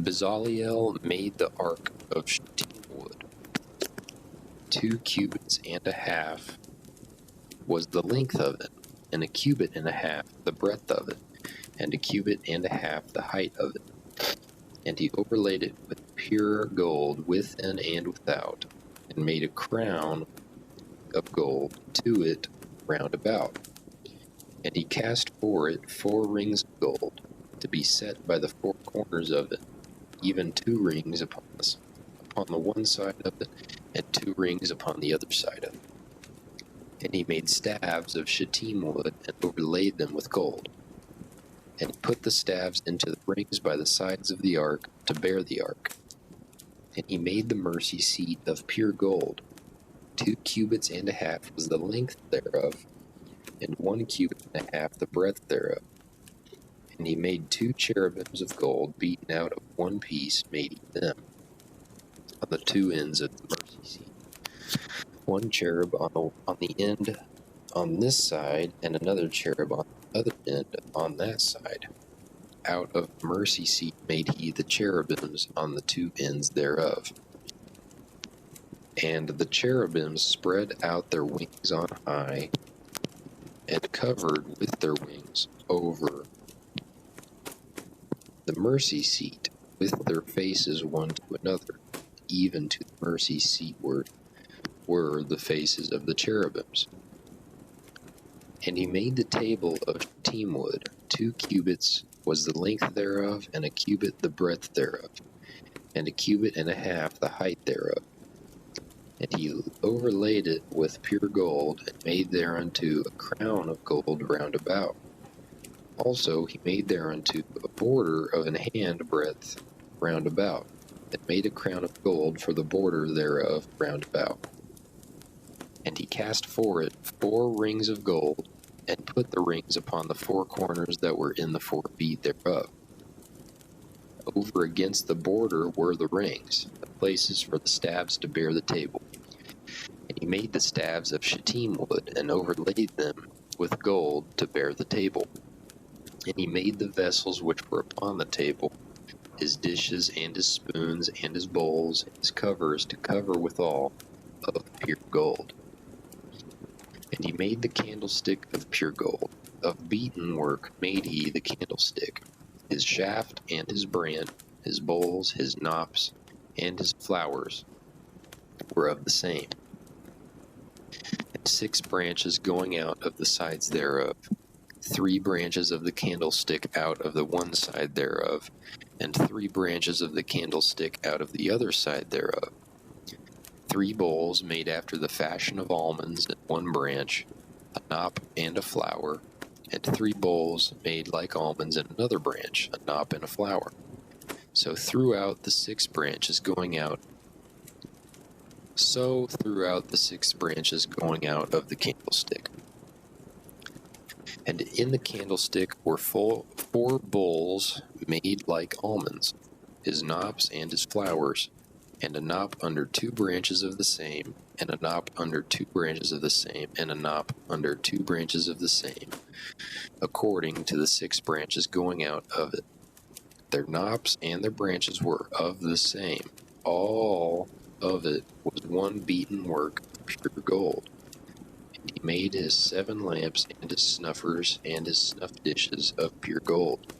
Bezaleel made the ark of shittim wood. 2 cubits and a half was the length of it, and 1 cubit and a half the breadth of it, and 1 cubit and a half the height of it. And he overlaid it with pure gold within and without, and made a crown of gold to it round about. And he cast for it 4 rings of gold, to be set by the 4 corners of it, even 2 rings upon the one side of it, and 2 rings upon the other side of it. And he made staves of shittim wood, and overlaid them with gold. And he put the staves into the rings by the sides of the ark, to bear the ark. And he made the mercy seat of pure gold. 2 cubits and a half was the length thereof, and 1 cubit and a half the breadth thereof. And he made 2 cherubims of gold, beaten out of one piece, made he them, on the 2 ends of the mercy seat. 1 cherub on the end on this side, and another cherub on the other end on that side. Out of the mercy seat made he the cherubims on the 2 ends thereof. And the cherubims spread out their wings on high, and covered with their wings over the mercy seat, with their faces one to another, even to the mercy seatward were the faces of the cherubims. And he made the table of shittim wood. 2 cubits was the length thereof, and 1 cubit the breadth thereof, and 1 cubit and a half the height thereof. And he overlaid it with pure gold, and made thereunto a crown of gold round about. Also he made thereunto a border of an hand breadth round about, and made a crown of gold for the border thereof round about. And he cast for it 4 rings of gold, and put the rings upon the 4 corners that were in the 4 feet thereof. Over against the border were the rings, the places for the staves to bear the table. And he made the staves of shittim wood, and overlaid them with gold to bear the table. And he made the vessels which were upon the table, his dishes, and his spoons, and his bowls, and his covers to cover withal, of pure gold. And he made the candlestick of pure gold. Of beaten work made he the candlestick. His shaft and his brand, his bowls, his knops, and his flowers were of the same. And 6 branches going out of the sides thereof, 3 branches of the candlestick out of the one side thereof, and 3 branches of the candlestick out of the other side thereof. 3 bowls made after the fashion of almonds in one branch, a knop and a flower, and 3 bowls made like almonds in another branch, a knop and a flower. So throughout the 6 branches going out of the candlestick. And in the candlestick were 4 bowls made like almonds, his knops and his flowers, and a knop under 2 branches of the same, and a knop under 2 branches of the same, and a knop under 2 branches of the same, according to the 6 branches going out of it. Their knops and their branches were of the same. All of it was one beaten work of pure gold. And he made his 7 lamps, and his snuffers, and his snuff dishes of pure gold.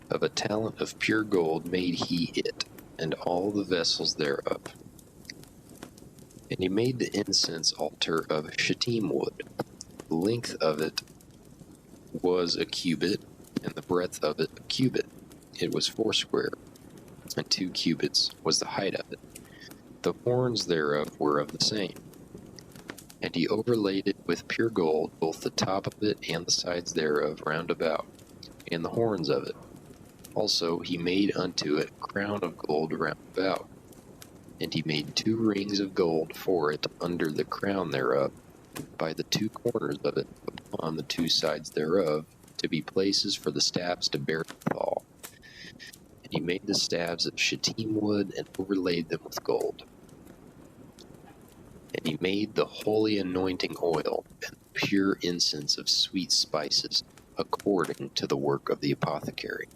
Of a talent of pure gold made he it, and all the vessels thereof. And he made the incense altar of shittim wood. The length of it was 1 cubit, and the breadth of it 1 cubit. It was 4 square, and 2 cubits was the height of it. The horns thereof were of the same. And he overlaid it with pure gold, both the top of it and the sides thereof round about, and the horns of it. Also he made unto it a crown of gold round about. And he made 2 rings of gold for it under the crown thereof, by the 2 corners of it, upon the 2 sides thereof, to be places for the staves to bear withal. And he made the staves of shittim wood, and overlaid them with gold. And he made the holy anointing oil, and pure incense of sweet spices, according to the work of the apothecary.